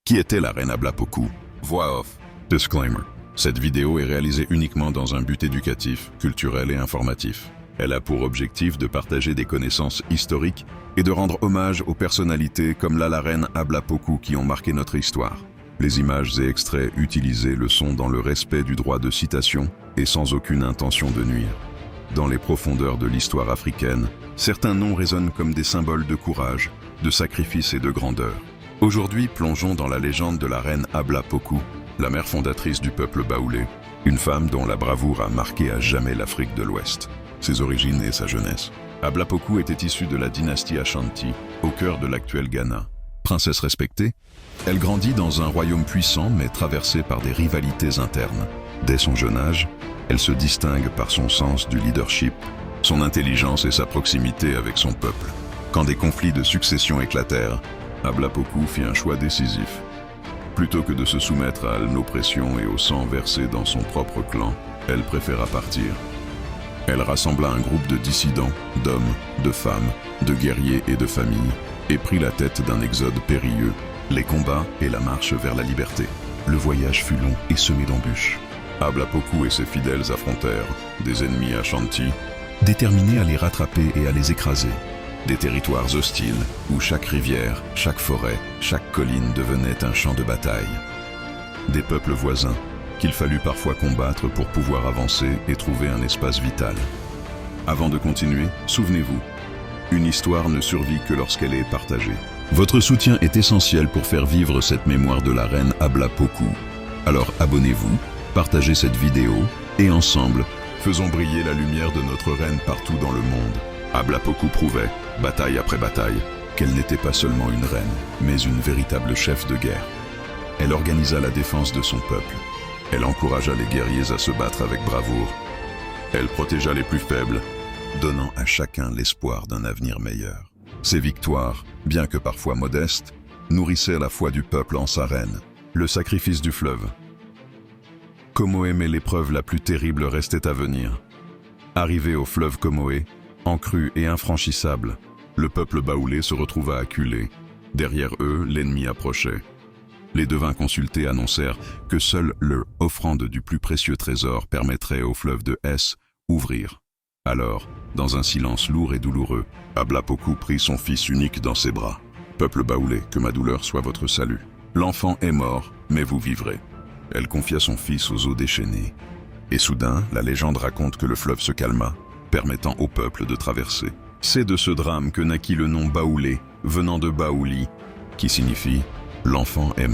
Qui était la reine Ablapoku? Voix off. Disclaimer. Cette vidéo est réalisée uniquement dans un but éducatif, culturel et informatif. Elle a pour objectif de partager des connaissances historiques et de rendre hommage aux personnalités comme la reine Ablapoku qui ont marqué notre histoire. Les images et extraits utilisés le sont dans le respect du droit de citation et sans aucune intention de nuire. Dans les profondeurs de l'histoire africaine, certains noms résonnent comme des symboles de courage, de sacrifice et de grandeur. Aujourd'hui, plongeons dans la légende de la reine Ablapoku, la mère fondatrice du peuple baoulé, une femme dont la bravoure a marqué à jamais l'Afrique de l'Ouest, ses origines et sa jeunesse. Ablapoku était issue de la dynastie Ashanti, au cœur de l'actuel Ghana. Princesse respectée, elle grandit dans un royaume puissant mais traversé par des rivalités internes. Dès son jeune âge, elle se distingue par son sens du leadership, son intelligence et sa proximité avec son peuple. Quand des conflits de succession éclatèrent, Ablapoku fit un choix décisif. Plutôt que de se soumettre à l'oppression et au sang versé dans son propre clan, elle préféra partir. Elle rassembla un groupe de dissidents, d'hommes, de femmes, de guerriers et de familles, et prit la tête d'un exode périlleux, les combats et la marche vers la liberté. Le voyage fut long et semé d'embûches. Ablapoku et ses fidèles affrontèrent des ennemis Ashanti, déterminés à les rattraper et à les écraser. Des territoires hostiles, où chaque rivière, chaque forêt, chaque colline devenait un champ de bataille. Des peuples voisins, qu'il fallut parfois combattre pour pouvoir avancer et trouver un espace vital. Avant de continuer, souvenez-vous, une histoire ne survit que lorsqu'elle est partagée. Votre soutien est essentiel pour faire vivre cette mémoire de la reine Ablapoku. Alors abonnez-vous, partagez cette vidéo, et ensemble, faisons briller la lumière de notre reine partout dans le monde. Ablapoku prouvait, bataille après bataille, qu'elle n'était pas seulement une reine, mais une véritable chef de guerre. Elle organisa la défense de son peuple. Elle encouragea les guerriers à se battre avec bravoure. Elle protégea les plus faibles, donnant à chacun l'espoir d'un avenir meilleur. Ces victoires, bien que parfois modestes, nourrissaient la foi du peuple en sa reine. Le sacrifice du fleuve. Comoé, mais l'épreuve la plus terrible restait à venir. Arrivé au fleuve Comoé, encru et infranchissable, le peuple baoulé se retrouva acculé. Derrière eux, l'ennemi approchait. Les devins consultés annoncèrent que seule leur offrande du plus précieux trésor permettrait au fleuve de S ouvrir. Alors, dans un silence lourd et douloureux, Ablapoku prit son fils unique dans ses bras. « Peuple baoulé, que ma douleur soit votre salut. L'enfant est mort, mais vous vivrez. » Elle confia son fils aux eaux déchaînées. Et soudain, la légende raconte que le fleuve se calma, permettant au peuple de traverser. C'est de ce drame que naquit le nom baoulé, venant de baouli, qui signifie « l'enfant est mort ».